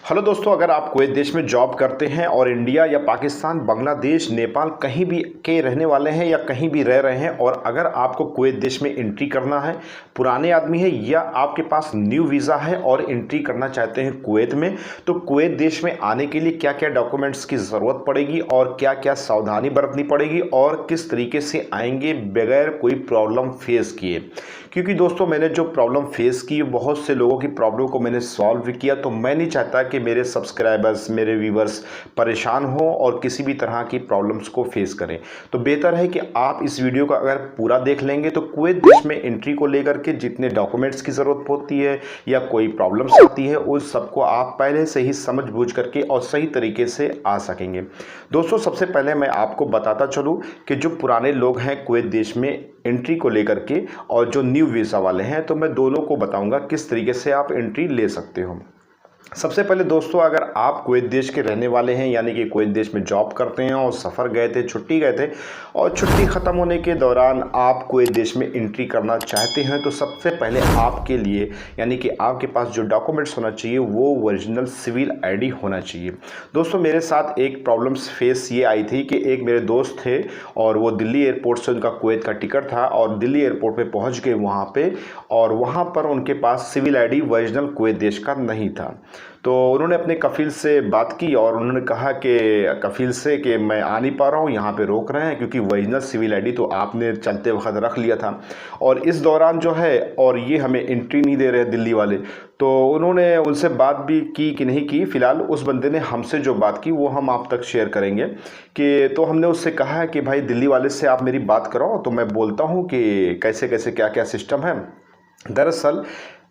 Hello दोस्तों, अगर आप कुवैत देश में जॉब करते हैं और इंडिया या पाकिस्तान, बांग्लादेश, नेपाल कहीं भी के रहने वाले हैं या कहीं भी रह रहे हैं और अगर आपको कुवैत देश में एंट्री करना है, पुराने आदमी है या आपके पास न्यू वीज़ा है और एंट्री करना चाहते हैं कुवैत में, तो कुवैत देश में आने के लिए क्या क्या डॉक्यूमेंट्स की ज़रूरत पड़ेगी और क्या क्या सावधानी बरतनी पड़ेगी और किस तरीके से आएंगे बगैर कोई प्रॉब्लम फेस किए। क्योंकि दोस्तों, मैंने जो प्रॉब्लम फेस की, बहुत से लोगों की प्रॉब्लम को मैंने सॉल्व भी किया, तो मैं नहीं चाहता कि मेरे सब्सक्राइबर्स, मेरे व्यूवर्स परेशान हों और किसी भी तरह की प्रॉब्लम्स को फेस करें। तो बेहतर है कि आप इस वीडियो को अगर पूरा देख लेंगे तो कुवैत देश में एंट्री को लेकर के जितने डॉक्यूमेंट्स की ज़रूरत होती है या कोई प्रॉब्लम्स आती है, उस सबको आप पहले से ही समझ बूझ करके और सही तरीके से आ सकेंगे। दोस्तों, सबसे पहले मैं आपको बताता चलूँ कि जो पुराने लोग हैं कुवैत देश में एंट्री को लेकर के और जो न्यू वीज़ा वाले हैं, तो मैं दोनों को बताऊंगा किस तरीके से आप एंट्री ले सकते हो। सबसे पहले दोस्तों, अगर आप कुवैत देश के रहने वाले हैं, यानी कि कुवैत देश में जॉब करते हैं और सफ़र गए थे, छुट्टी गए थे और छुट्टी ख़त्म होने के दौरान आप कुवैत देश में एंट्री करना चाहते हैं, तो सबसे पहले आपके लिए यानी कि आपके पास जो डॉक्यूमेंट्स होना चाहिए वो ओरिजिनल सिविल आईडी होना चाहिए। दोस्तों, मेरे साथ एक प्रॉब्लम्स फेस ये आई थी कि एक मेरे दोस्त थे और वो दिल्ली एयरपोर्ट से उनका कुवैत का टिकट था और दिल्ली एयरपोर्ट पर पहुँच गए वहाँ पर, और वहाँ पर उनके पास सिविल आईडी ओरिजिनल कुवैत देश का नहीं था। तो उन्होंने अपने कफ़ील से बात की और उन्होंने कहा कि कफ़ील से कि मैं आ नहीं पा रहा हूँ, यहाँ पे रोक रहे हैं क्योंकि ओरिजिनल सिविल आईडी तो आपने चलते वक्त रख लिया था और इस दौरान जो है और ये हमें एंट्री नहीं दे रहे दिल्ली वाले। तो उन्होंने उनसे बात भी की कि नहीं की, फ़िलहाल उस बंदे ने हमसे जो बात की वो हम आप तक शेयर करेंगे कि तो हमने उससे कहा है कि भाई दिल्ली वाले से आप मेरी बात कराओ तो मैं बोलता हूँ कि कैसे कैसे क्या क्या सिस्टम है। दरअसल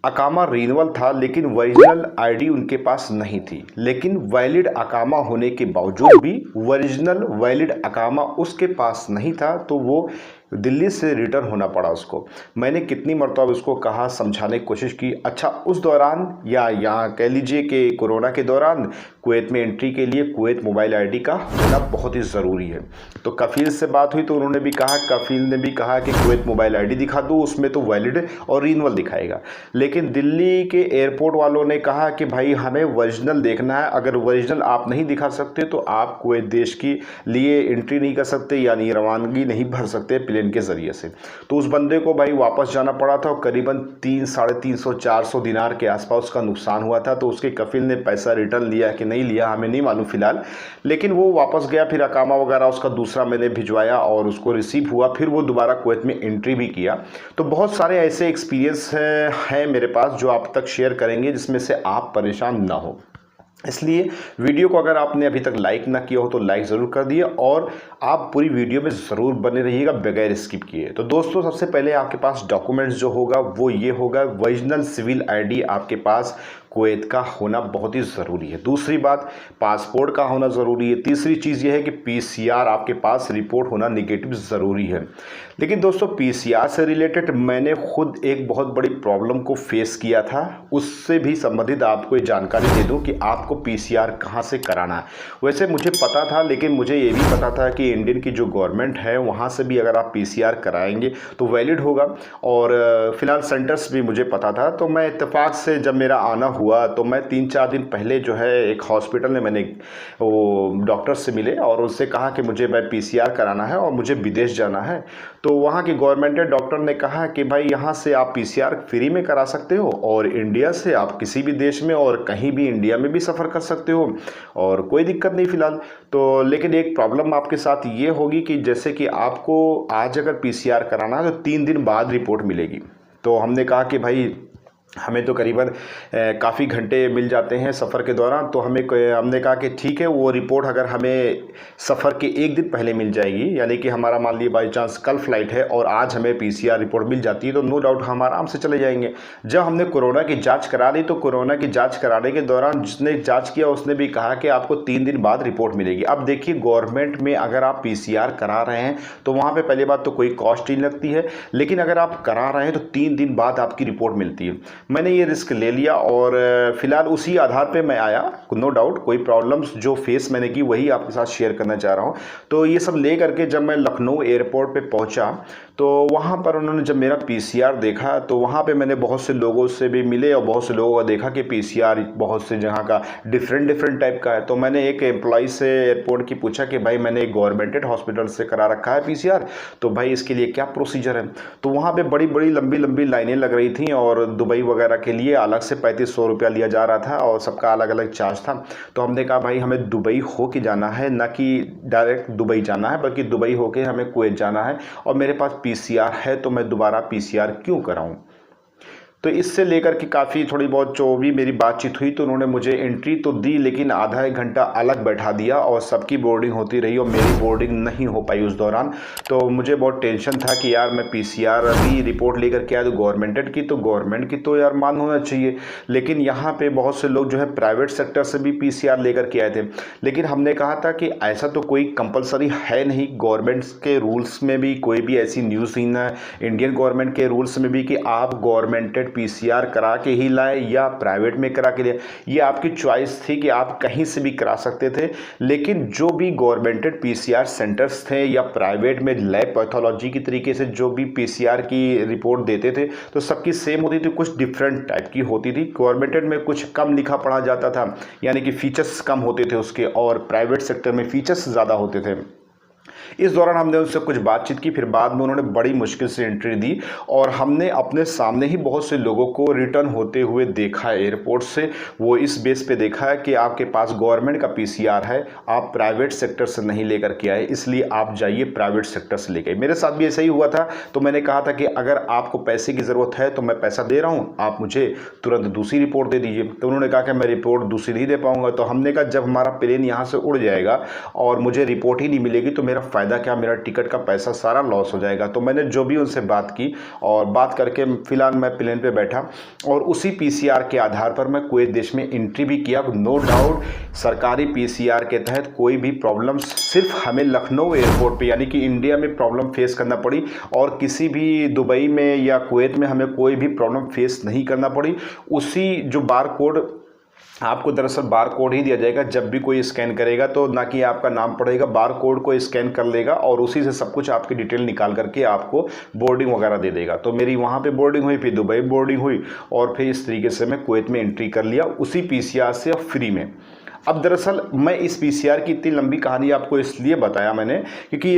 अकामा रिन्यूअल था लेकिन ओरिजिनल आईडी उनके पास नहीं थी, लेकिन वैलिड अकामा होने के बावजूद भी ओरिजिनल वैलिड अकामा उसके पास नहीं था, तो वो दिल्ली से रिटर्न होना पड़ा उसको। मैंने कितनी मरतबा उसको कहा, समझाने की कोशिश की। अच्छा, उस दौरान या यहाँ कह लीजिए कि कोरोना के दौरान कुवैत में एंट्री के लिए कुवैत मोबाइल आईडी का होना बहुत ही ज़रूरी है। तो कफ़ील से बात हुई तो उन्होंने भी कहा, कफ़ील ने भी कहा कि कुवैत मोबाइल आईडी दिखा दो, उसमें तो वैलिड और रिन्यूअल दिखाएगा। लेकिन दिल्ली के एयरपोर्ट वालों ने कहा कि भाई हमें ओरिजिनल देखना है, अगर ओरिजिनल आप नहीं दिखा सकते तो आप कुवैत देश के लिए एंट्री नहीं कर सकते, यानी रवानगी नहीं भर सकते प्लेन के ज़रिए से। तो उस बंदे को भाई वापस जाना पड़ा था और करीबन 300-350-400 दिनार के आसपास उसका नुकसान हुआ था। तो उसके कफ़ील ने पैसा रिटर्न लिया कि नहीं लिया हमें नहीं मालूम फ़िलहाल, लेकिन वो वापस गया। फिर अकामा वगैरह उसका दूसरा मैंने भिजवाया और उसको रिसीव हुआ, फिर वो दोबारा कुवैत में एंट्री भी किया। तो बहुत सारे ऐसे एक्सपीरियंस हैं मेरे पास जो आप तक शेयर करेंगे जिसमें से आप परेशान ना हो। इसलिए वीडियो को अगर आपने अभी तक लाइक ना किया हो तो लाइक ज़रूर कर दिए और आप पूरी वीडियो में ज़रूर बने रहिएगा बगैर स्किप किए। तो दोस्तों, सबसे पहले आपके पास डॉक्यूमेंट्स जो होगा वो ये होगा, ओरिजिनल सिविल आईडी आपके पास कुवैत का होना बहुत ही ज़रूरी है। दूसरी बात, पासपोर्ट का होना ज़रूरी है। तीसरी चीज़ ये है कि पीसीआर आपके पास रिपोर्ट होना नेगेटिव ज़रूरी है। लेकिन दोस्तों, पीसीआर से रिलेटेड मैंने खुद एक बहुत बड़ी प्रॉब्लम को फेस किया था, उससे भी संबंधित आपको ये जानकारी दे दूं कि आपको पीसीआर कहां से कराना है। वैसे मुझे पता था, लेकिन मुझे ये भी पता था कि इंडियन की जो गवर्नमेंट है वहां से भी अगर आप पीसीआर कराएंगे तो वैलिड होगा, और फिलहाल सेंटर्स भी मुझे पता था। तो मैं इत्तेफाक से जब मेरा आना हुआ तो मैं 3-4 दिन पहले जो है एक हॉस्पिटल में मैंने वो डॉक्टर से मिले और उससे कहा कि मुझे मैं पीसीआर कराना है और मुझे विदेश जाना है। तो वहाँ के गवर्नमेंट डॉक्टर ने कहा कि भाई यहाँ से आप पीसीआर फ्री में करा सकते हो और इंडिया से आप किसी भी देश में और कहीं भी इंडिया में भी सफ़र कर सकते हो और कोई दिक्कत नहीं फ़िलहाल। तो लेकिन एक प्रॉब्लम आपके साथ ये होगी कि जैसे कि आपको आज अगर पीसीआर कराना है तो 3 दिन बाद रिपोर्ट मिलेगी। तो हमने कहा कि भाई हमें तो करीबन काफ़ी घंटे मिल जाते हैं सफ़र के दौरान, तो हमने कहा कि ठीक है, वो रिपोर्ट अगर हमें सफ़र के 1 दिन पहले मिल जाएगी, यानी कि हमारा मान लीजिए बाई चांस कल फ़्लाइट है और आज हमें पीसीआर रिपोर्ट मिल जाती है तो नो डाउट हम आराम से चले जाएंगे। जब हमने कोरोना की जाँच करा ली तो कोरोना की जाँच कराने के दौरान जिसने जाँच किया उसने भी कहा कि आपको 3 दिन बाद रिपोर्ट मिलेगी। अब देखिए, गवर्नमेंट में अगर आप पीसीआर करा रहे हैं तो वहाँ पर पहली बात तो कोई कॉस्ट नहीं लगती है, लेकिन अगर आप करा रहे हैं तो 3 दिन बाद आपकी रिपोर्ट मिलती है। मैंने ये रिस्क ले लिया और फिलहाल उसी आधार पे मैं आया। नो डाउट कोई प्रॉब्लम्स जो फेस मैंने की वही आपके साथ शेयर करना चाह रहा हूँ। तो ये सब ले करके जब मैं लखनऊ एयरपोर्ट पे पहुँचा तो वहाँ पर उन्होंने जब मेरा PCR देखा तो वहाँ पे मैंने बहुत से लोगों से भी मिले और बहुत से लोगों को देखा कि PCR बहुत से जगह का डिफरेंट टाइप का है। तो मैंने एक एम्प्लॉय से एयरपोर्ट की पूछा कि भाई मैंने एक गवर्नमेंटेड हॉस्पिटल से करा रखा है PCR, तो भाई इसके लिए क्या प्रोसीजर है। तो वहाँ पे बड़ी बड़ी लंबी लाइनें लग रही थी और दुबई वगैरह के लिए अलग से 3500 रुपया लिया जा रहा था और सबका अलग अलग चार्ज था। तो हमने कहा भाई हमें दुबई हो के जाना है, ना कि डायरेक्ट दुबई जाना है, बल्कि दुबई होके हमें कुवैत जाना है और मेरे पास PCR है, तो मैं दोबारा PCR क्यों कराऊं। तो इससे लेकर के काफ़ी थोड़ी बहुत जो भी मेरी बातचीत हुई तो उन्होंने मुझे एंट्री तो दी लेकिन आधा एक घंटा अलग बैठा दिया और सबकी बोर्डिंग होती रही और मेरी बोर्डिंग नहीं हो पाई उस दौरान। तो मुझे बहुत टेंशन था कि यार मैं PCR अभी रिपोर्ट लेकर के आया तो गवर्नमेंट की तो यार मान होना चाहिए, लेकिन यहाँ पे बहुत से लोग जो है प्राइवेट सेक्टर से भी PCR लेकर के आए थे। लेकिन हमने कहा था कि ऐसा तो कोई कंपलसरी है नहीं, गवर्नमेंट के रूल्स में भी कोई भी ऐसी न्यूज़ नहीं है, इंडियन गवर्नमेंट के रूल्स में भी कि आप गवर्नमेंटेड PCR करा के ही लाएं या प्राइवेट में करा के लाएं, ये आपकी चॉइस थी कि आप कहीं से भी करा सकते थे। लेकिन जो भी गवर्नमेंटेड PCR सेंटर्स थे या प्राइवेट में लैब पैथोलॉजी की तरीके से जो भी PCR की रिपोर्ट देते थे तो सबकी सेम होती थी, कुछ डिफरेंट टाइप की होती थी। गवर्नमेंटेड में कुछ कम लिखा पढ़ा जाता था, यानी कि फीचर्स कम होते थे उसके, और प्राइवेट सेक्टर में फीचर्स ज़्यादा होते थे। इस दौरान हमने उनसे कुछ बातचीत की, फिर बाद में उन्होंने बड़ी मुश्किल से एंट्री दी और हमने अपने सामने ही बहुत से लोगों को रिटर्न होते हुए देखा है एयरपोर्ट से। वो इस बेस पे देखा है कि आपके पास गवर्नमेंट का PCR है, आप प्राइवेट सेक्टर से नहीं लेकर के आए, इसलिए आप जाइए प्राइवेट सेक्टर से लेके। मेरे साथ भी ऐसा ही हुआ था। तो मैंने कहा था कि अगर आपको पैसे की ज़रूरत है तो मैं पैसा दे रहा हूँ, आप मुझे तुरंत दूसरी रिपोर्ट दे दीजिए। तो उन्होंने कहा कि मैं रिपोर्ट दूसरी नहीं दे पाऊँगा। तो हमने कहा जब हमारा प्लेन यहाँ से उड़ जाएगा और मुझे रिपोर्ट ही नहीं मिलेगी तो मेरा फ़ायदा क्या, मेरा टिकट का पैसा सारा लॉस हो जाएगा। तो मैंने जो भी उनसे बात की और बात करके फिलहाल मैं प्लेन पे बैठा और उसी PCR के आधार पर मैं कुवैत देश में एंट्री भी किया। नो डाउट सरकारी PCR के तहत कोई भी प्रॉब्लम सिर्फ हमें लखनऊ एयरपोर्ट पे यानी कि इंडिया में प्रॉब्लम फेस करना पड़ी और किसी भी दुबई में या कुवैत में हमें कोई भी प्रॉब्लम फेस नहीं करना पड़ी। उसी जो बार कोड आपको दरअसल बार कोड ही दिया जाएगा, जब भी कोई स्कैन करेगा तो ना कि आपका नाम पड़ेगा, बार कोड को स्कैन कर लेगा और उसी से सब कुछ आपकी डिटेल निकाल करके आपको बोर्डिंग वगैरह दे देगा। तो मेरी वहाँ पे बोर्डिंग हुई, फिर दुबई बोर्डिंग हुई और फिर इस तरीके से मैं कुवैत में एंट्री कर लिया उसी PCR से फ्री में। अब दरअसल मैं इस PCR की इतनी लंबी कहानी आपको इसलिए बताया मैंने क्योंकि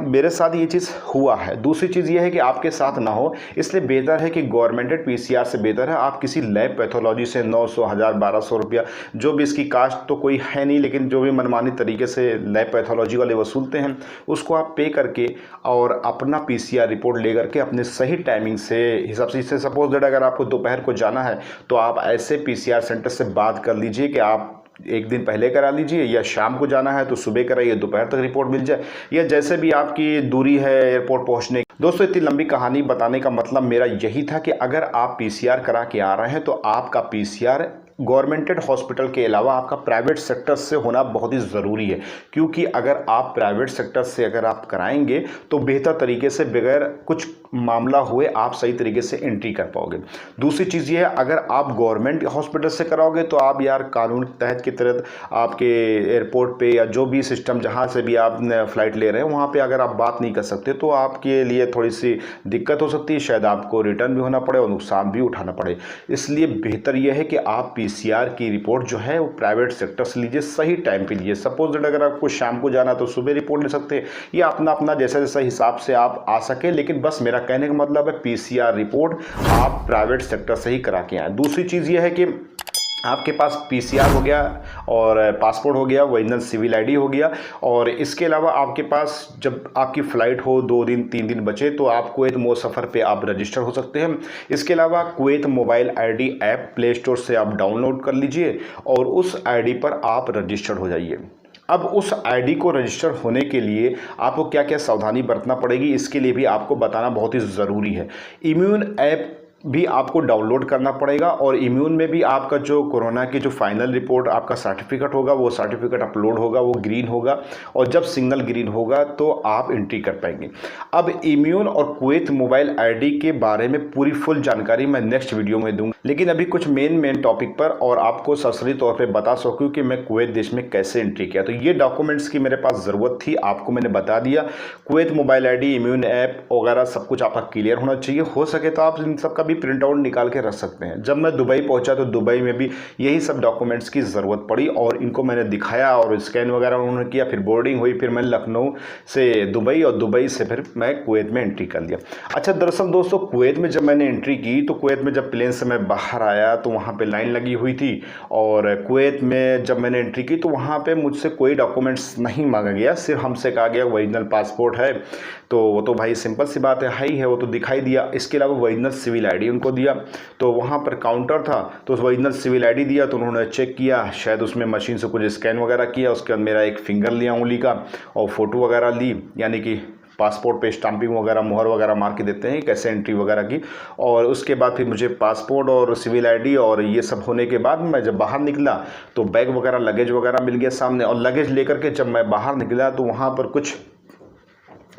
मेरे साथ ये चीज़ हुआ है। दूसरी चीज़ ये है कि आपके साथ ना हो, इसलिए बेहतर है कि गवर्नमेंटेड PCR से बेहतर है आप किसी लैब पैथोलॉजी से 900, 1000, 1200 रुपया, जो भी इसकी कास्ट तो कोई है नहीं, लेकिन जो भी मनमानी तरीके से लैब पैथोलॉजी वाले वसूलते हैं उसको आप पे करके और अपना PCR रिपोर्ट ले करके अपने सही टाइमिंग से हिसाब से, इससे सपोज दैट अगर आपको दोपहर को जाना है तो आप ऐसे PCR सेंटर से बात कर लीजिए कि आप एक दिन पहले करा लीजिए, या शाम को जाना है तो सुबह कराइए, दोपहर तक रिपोर्ट मिल जाए, या जैसे भी आपकी दूरी है एयरपोर्ट पहुंचने। दोस्तों इतनी लंबी कहानी बताने का मतलब मेरा यही था कि अगर आप PCR करा के आ रहे हैं तो आपका PCR गवर्नमेंटेड हॉस्पिटल के अलावा आपका प्राइवेट सेक्टर से होना बहुत ही ज़रूरी है, क्योंकि अगर आप प्राइवेट सेक्टर से अगर आप कराएंगे तो बेहतर तरीके से बगैर कुछ मामला हुए आप सही तरीके से एंट्री कर पाओगे। दूसरी चीज़ ये है, अगर आप गवर्नमेंट हॉस्पिटल से कराओगे तो आप यार कानून के तहत की तरह आपके एयरपोर्ट पे या जो भी सिस्टम जहाँ से भी आप फ़्लाइट ले रहे हैं वहाँ पे अगर आप बात नहीं कर सकते तो आपके लिए थोड़ी सी दिक्कत हो सकती है, शायद आपको रिटर्न भी होना पड़े और नुकसान भी उठाना पड़े। इसलिए बेहतर यह है कि आप PCR की रिपोर्ट जो है वो प्राइवेट सेक्टर से लीजिए, सही टाइम पे लीजिए। सपोज दैट अगर आपको शाम को जाना तो सुबह रिपोर्ट ले सकते हैं, या अपना जैसा हिसाब से आप आ सके, लेकिन बस मेरा कहने का मतलब है PCR रिपोर्ट आप प्राइवेट सेक्टर से ही करा के आए। दूसरी चीज़ ये है कि आपके पास PCR हो गया और पासपोर्ट हो गया, ओरिजिनल सिविल ID हो गया, और इसके अलावा आपके पास जब आपकी फ़्लाइट हो 2 दिन 3 दिन बचे तो आप कुवैत मोसफ़र पे आप रजिस्टर हो सकते हैं। इसके अलावा Kuwait mobile ID app play store से आप डाउनलोड कर लीजिए और उस ID पर आप रजिस्टर्ड हो जाइए। अब उस ID को रजिस्टर होने के लिए आपको क्या क्या सावधानी बरतना पड़ेगी, इसके लिए भी आपको बताना बहुत ही ज़रूरी है। इम्यून ऐप भी आपको डाउनलोड करना पड़ेगा और इम्यून में भी आपका जो कोरोना की जो फाइनल रिपोर्ट आपका सर्टिफिकेट होगा वो सर्टिफिकेट अपलोड होगा, वो ग्रीन होगा और जब सिग्नल ग्रीन होगा तो आप एंट्री कर पाएंगे। अब इम्यून और कुवैत मोबाइल आईडी के बारे में पूरी फुल जानकारी मैं नेक्स्ट वीडियो में दूंगा, लेकिन अभी कुछ मेन टॉपिक पर और आपको सरसरी तौर पर बता सकूँ कि मैं कुवैत देश में कैसे एंट्री किया। तो ये डॉक्यूमेंट्स की मेरे पास ज़रूरत थी, आपको मैंने बता दिया। Kuwait mobile ID, immune app वगैरह सब कुछ आपका क्लियर होना चाहिए। हो सके तो आप इन सब का भी प्रिंट आउट निकाल के रख सकते हैं। जब मैं दुबई पहुंचा तो दुबई में भी यही सब डॉक्यूमेंट्स की ज़रूरत पड़ी और इनको मैंने दिखाया और स्कैन वगैरह उन्होंने किया। फिर बोर्डिंग हुई, फिर मैं लखनऊ से दुबई और दुबई से फिर मैं कुवैत में एंट्री कर लिया। अच्छा, दरअसल दोस्तों कुवैत में जब मैंने एंट्री की तो कुवैत में जब प्लेन से मैं बाहर आया तो वहाँ पर लाइन लगी हुई थी और कुवैत में जब मैंने एंट्री की तो वहाँ पर मुझसे कोई डॉक्यूमेंट्स नहीं मांगा गया, सिर्फ हमसे कहा गया ओरिजिनल पासपोर्ट है। तो वो तो भाई सिंपल सी बात है, हाई है, वो तो दिखाई दिया। इसके अलावा ओरिजिनल सिविल आईडी उनको दिया, तो वहाँ पर काउंटर था तो उस ओरिजिनल सिविल आईडी दिया तो उन्होंने चेक किया, शायद उसमें मशीन से कुछ स्कैन वगैरह किया, उसके बाद मेरा एक फिंगर लिया उंगली का और फ़ोटो वगैरह ली, यानी कि पासपोर्ट पे स्टाम्पिंग वगैरह मोहर वगैरह मार के देते हैं कैसे एंट्री वगैरह की। और उसके बाद फिर मुझे पासपोर्ट और सिविल आईडी और ये सब होने के बाद मैं जब बाहर निकला तो बैग वगैरह लगेज वगैरह मिल गया सामने। और लगेज लेकर के जब मैं बाहर निकला तो वहाँ पर कुछ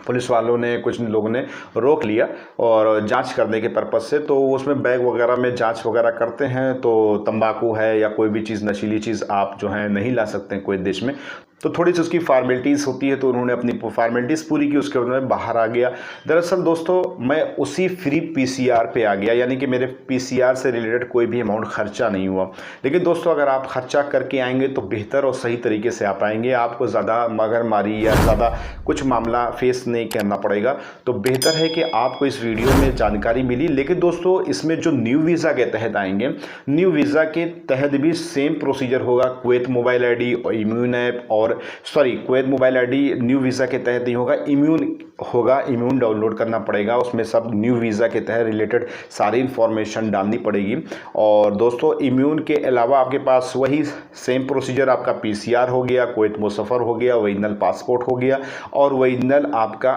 पुलिस वालों ने, कुछ लोगों ने रोक लिया और जांच करने के पर्पज़ से। तो उसमें बैग वगैरह में जांच वगैरह करते हैं, तो तंबाकू है या कोई भी चीज़ नशीली चीज़ आप जो है नहीं ला सकते हैं कोई देश में। तो थोड़ी सी उसकी फार्मेलिटीज़ होती है, तो उन्होंने अपनी फार्मेलिटीज़ पूरी की, उसके बाद मैं बाहर आ गया। दरअसल दोस्तों मैं उसी फ्री पीसीआर पे आ गया, यानी कि मेरे पीसीआर से रिलेटेड कोई भी अमाउंट खर्चा नहीं हुआ। लेकिन दोस्तों अगर आप खर्चा करके आएंगे तो बेहतर और सही तरीके से आ पाएंगे, आपको ज़्यादा मगरमारी या ज़्यादा कुछ मामला फेस नहीं करना पड़ेगा। तो बेहतर है कि आपको इस वीडियो में जानकारी मिली। लेकिन दोस्तों इसमें जो न्यू वीज़ा के तहत आएंगे, न्यू वीज़ा के तहत भी सेम प्रोसीजर होगा। कुवैत मोबाइल आईडी और इम्यून ऐप और Kuwait mobile ID new visa के तहत नहीं होगा, इम्यून होगा। इम्यून डाउनलोड करना पड़ेगा, उसमें सब न्यू वीज़ा के तहत रिलेटेड सारी इन्फॉर्मेशन डालनी पड़ेगी। और दोस्तों इम्यून के अलावा आपके पास वही सेम प्रोसीजर, आपका पीसीआर हो गया, कुवैत मुसफ़र हो गया, ओरिजिनल पासपोर्ट हो गया और ओरिजिनल आपका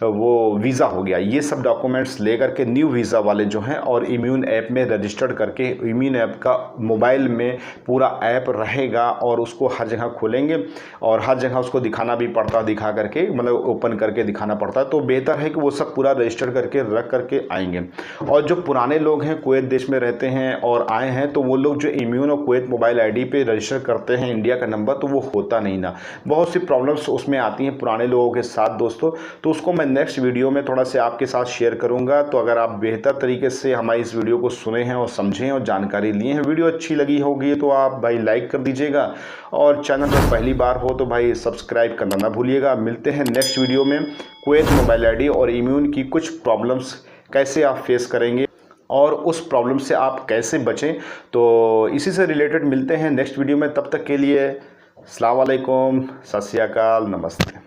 वो वीज़ा हो गया। ये सब डॉक्यूमेंट्स लेकर के न्यू वीज़ा वाले जो हैं और इम्यून ऐप में रजिस्टर्ड करके, इम्यून ऐप का मोबाइल में पूरा ऐप रहेगा और उसको हर जगह खोलेंगे और हर जगह उसको दिखाना भी पड़ता है, दिखा करके मतलब ओपन करके दिखाना पड़ता है। तो बेहतर है कि वो सब पूरा रजिस्टर करके रख करके आएंगे। और जो पुराने लोग हैं कुवैत देश में रहते हैं और आए हैं, तो वो लोग जो इम्यून और कुवैत मोबाइल आईडी पे रजिस्टर करते हैं इंडिया का नंबर, तो वो होता नहीं ना, बहुत सी प्रॉब्लम्स उसमें आती हैं पुराने लोगों के साथ दोस्तों। तो उसको मैं नेक्स्ट वीडियो में थोड़ा सा आपके साथ शेयर करूँगा। तो अगर आप बेहतर तरीके से हमारी इस वीडियो को सुने हैं और समझें और जानकारी लिए हैं, वीडियो अच्छी लगी होगी तो आप भाई लाइक कर दीजिएगा और चैनल पर पहली बार हो तो भाई सब्सक्राइब करना ना भूलिएगा। मिलते हैं नेक्स्ट वीडियो में। कुवैत मोबाइल आईडी और इम्यून की कुछ प्रॉब्लम्स कैसे आप फेस करेंगे और उस प्रॉब्लम से आप कैसे बचें, तो इसी से रिलेटेड मिलते हैं नेक्स्ट वीडियो में। तब तक के लिए अस्सलाम वालेकुम, सत श्री अकाल, नमस्ते।